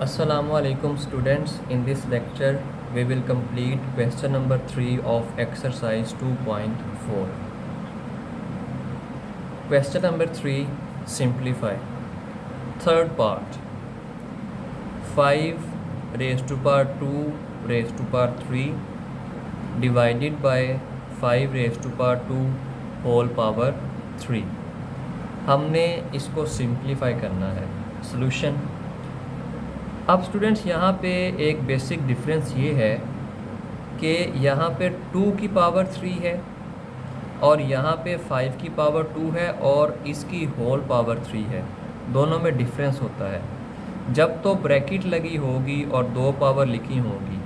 Assalamualaikum students. In this lecture we will complete question number 3 of exercise 2.4. Question number 3, simplify. Third part, 5 raised to power 2 raised to power 3 divided by 5 raised to power 2 whole power 3. हमने इसको simplify करना है. Solution. अब students यहाँ पे एक basic difference ये है कि यहाँ पे 2 की पावर 3 है और यहाँ पे 5 की पावर 2 है और इसकी होल पावर 3 है. दोनों में डिफरेंस होता है. जब तो ब्रैकेट लगी होगी और 2 पावर लिखी होगी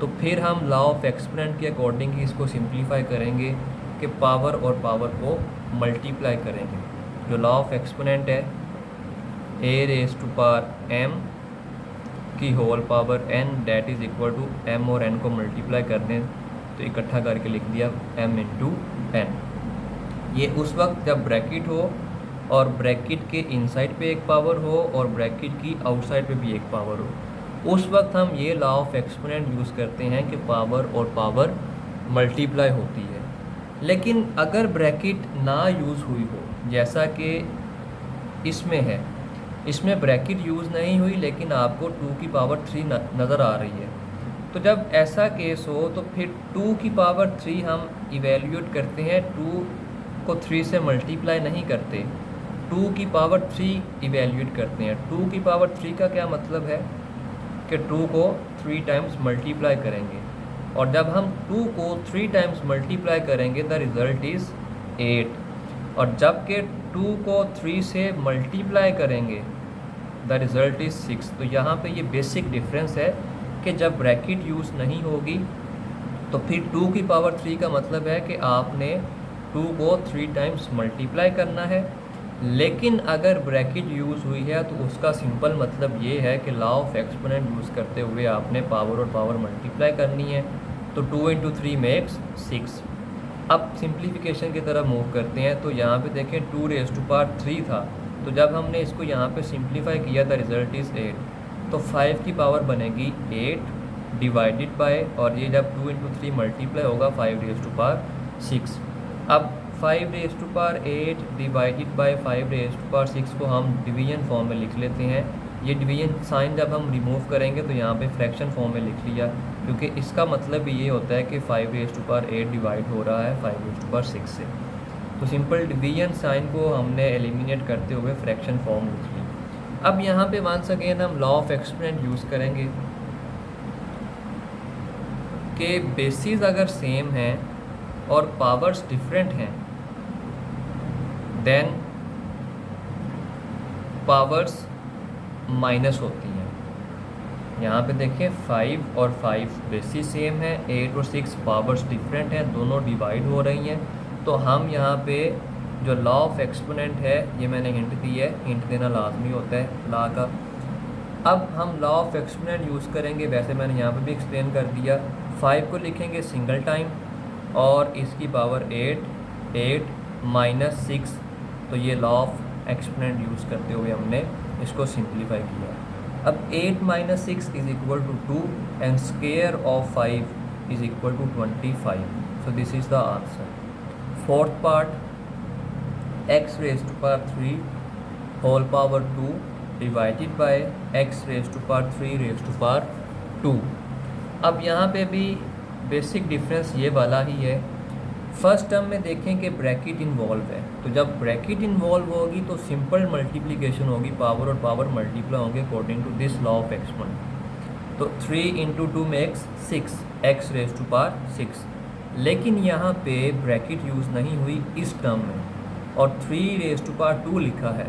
तो फिर हम लॉ ऑफ एक्सपोनेंट के अकॉर्डिंग ही इसको सिंप्लीफाई करेंगे कि पावर और पावर को मल्टीप्लाई करेंगे. जो लॉ ऑफ एक्सपोनेंट है a raise to power m की whole power n that is equal to m और n को मल्टीप्लाई करने तो इकट्ठा करके लिख दिया m इंटू n. ये उस वक्त जब ब्रैकेट हो और ब्रैकेट के इनसाइड पे एक पावर हो और ब्रैकेट की आउटसाइड पे भी एक पावर हो, उस वक्त हम ये लॉ ऑफ एक्सपोनेंट यूज़ करते हैं कि पावर और पावर मल्टीप्लाई होती है. लेकिन अगर ब्रैकेट ना यूज़ हुई हो, जैसा कि इसमें है, इसमें ब्रैकेट यूज़ नहीं हुई लेकिन आपको 2 की पावर 3 नज़र आ रही है, तो जब ऐसा केस हो तो फिर 2 की पावर 3 हम इवेल्यूएट करते हैं. 2 को 3 से मल्टीप्लाई नहीं करते, 2 की पावर 3 इवेल्यूएट करते हैं. 2 की पावर 3 का क्या मतलब है कि 2 को 3 टाइम्स मल्टीप्लाई करेंगे और जब हम 2 को 3 टाइम्स मल्टीप्लाई करेंगे द रिज़ल्ट इज़ 8. और जबकि 2 को 3 से मल्टीप्लाई करेंगे द रिज़ल्ट इज़ 6. तो यहाँ पे ये बेसिक डिफरेंस है कि जब ब्रैकेट यूज़ नहीं होगी तो फिर 2 की पावर 3 का मतलब है कि आपने 2 को 3 टाइम्स मल्टीप्लाई करना है. लेकिन अगर ब्रैकेट यूज़ हुई है तो उसका सिंपल मतलब ये है कि लॉ ऑफ एक्सपोनेंट यूज़ करते हुए आपने पावर और पावर मल्टीप्लाई करनी है. तो 2 इंटू 3 मेक्स 6. अब सिंप्लीफिकेशन की तरफ मूव करते हैं. तो यहाँ पे देखें 2 रेज़ टू पावर 3 था, तो जब हमने इसको यहाँ पे सिंप्लीफाई किया था रिज़ल्ट इज़ 8. तो 5 की पावर बनेगी 8 डिवाइडेड बाय, और ये जब 2 इंटू 3 मल्टीप्लाई होगा 5 रेज़ टू पावर 6. अब 5 raise to power 8 divided by 5 raise to power 6 को हम डिवीजन फॉर्म में लिख लेते हैं. ये डिवीजन साइन जब हम रिमूव करेंगे तो यहाँ पे फ्रैक्शन फॉर्म में लिख लिया, क्योंकि इसका मतलब ये होता है कि 5 रेज़ टू पावर 8 डिवाइड हो रहा है 5 रेज़ टू पावर 6 से. तो सिंपल डिवीजन साइन को हमने एलिमिनेट करते हुए फ्रैक्शन फॉर्म लिख ली. अब यहाँ पे वंस अगेन हम लॉ ऑफ एक्सपोनेंट यूज़ करेंगे कि बेसिस अगर सेम हैं और पावर्स डिफरेंट हैं देन पावर्स माइनस होती हैं. यहाँ पे देखें 5 और 5 बेसिस सेम है, 8 और 6 पावर्स डिफरेंट हैं, दोनों डिवाइड हो रही हैं. तो हम यहाँ पे जो लॉ ऑफ एक्सपोनेंट है, ये मैंने हिंट दी है, हिंट देना लाजमी होता है लॉ का. अब हम लॉ ऑफ एक्सपोनेंट यूज़ करेंगे, वैसे मैंने यहाँ पे भी एक्सप्लेन कर दिया. 5 को लिखेंगे सिंगल टाइम और इसकी पावर 8 माइनस 6. तो ये लॉ ऑफ एक्सपोनेंट यूज़ करते हुए हमने इसको सिंप्लीफाई किया. अब 8 minus 6 is equal to 2 and square of 5 is equal to 25. So this is the answer. Fourth part, x raise to power 3 whole power 2 divided by x raise to power 3 raise to power 2. अब यहाँ पे भी basic difference ये वाला ही है. First term में देखें कि ब्रैकेट इन्वॉल्व है, तो जब ब्रैकेट इन्वॉल्व होगी तो सिंपल मल्टीप्लिकेशन होगी, पावर और पावर मल्टीप्लाई होंगे according to this law of exponent. तो 3 into 2 makes 6 x raise to power 6. लेकिन यहाँ पे ब्रैकेट यूज़ नहीं हुई इस टर्म में और 3 रेज़ टू पावर 2 लिखा है.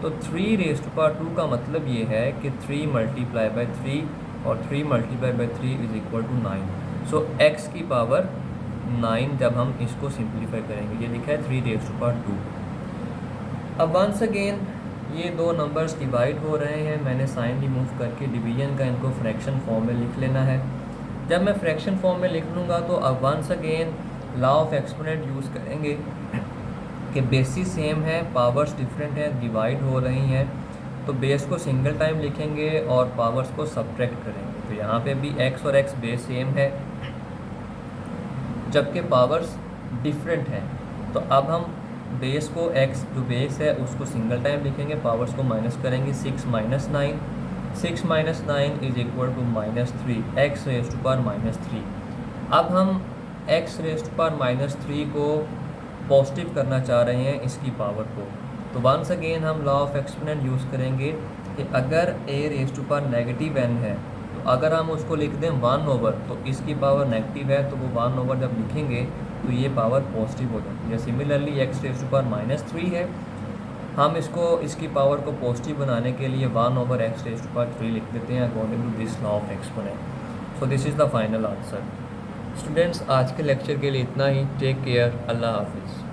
तो 3 रेज़ टू पावर 2 का मतलब ये है कि 3 मल्टीप्लाई बाय 3 और 3 multiply by 3 is equal to 9. So x की पावर 9 जब हम इसको सिंप्लीफाई करेंगे, ये लिखा है 3 रेज़ टू पावर 2. अब वंस अगेन ये दो नंबर्स डिवाइड हो रहे हैं, मैंने साइन रिमूव करके डिवीजन का इनको फ्रैक्शन फॉर्म में लिख लेना है. जब मैं फ्रैक्शन फॉर्म में लिख लूँगा तो अब once again law of exponent use करेंगे कि बेसिस सेम है, पावर्स डिफरेंट हैं, डिवाइड हो रही हैं. तो बेस को सिंगल टाइम लिखेंगे और पावर्स को सब्ट्रैक्ट करेंगे। तो यहाँ पे भी x और x बेस सेम है जबकि पावर्स डिफरेंट हैं। तो अब हम बेस को x जो बेस है उसको सिंगल टाइम लिखेंगे, पावर्स को माइनस करेंगे। 6 minus 9, 6 minus 9 is equal to -3 x raise to power -3। अब हम x रेज़ टू पावर -3 को पॉजिटिव करना चाह रहे हैं इसकी पावर को। तो वंस अगेन हम लॉ ऑफ एक्सपोनेंट यूज़ करेंगे कि अगर a raise to power negative n है तो अगर हम उसको लिख दें 1/, तो इसकी पावर नेगेटिव है तो वो 1/, जब लिखेंगे तो ये पावर पॉजिटिव हो जाती है। Similarly x raise to power -3 है, हम इसकी पावर को पॉजिटिव बनाने के लिए 1/x रेज़ टू पावर 3 लिख देते हैं according to this law of exponent. So this is the final answer. Students, आज के लेक्चर के लिए इतना ही। टेक केयर, अल्लाह हाफिज़।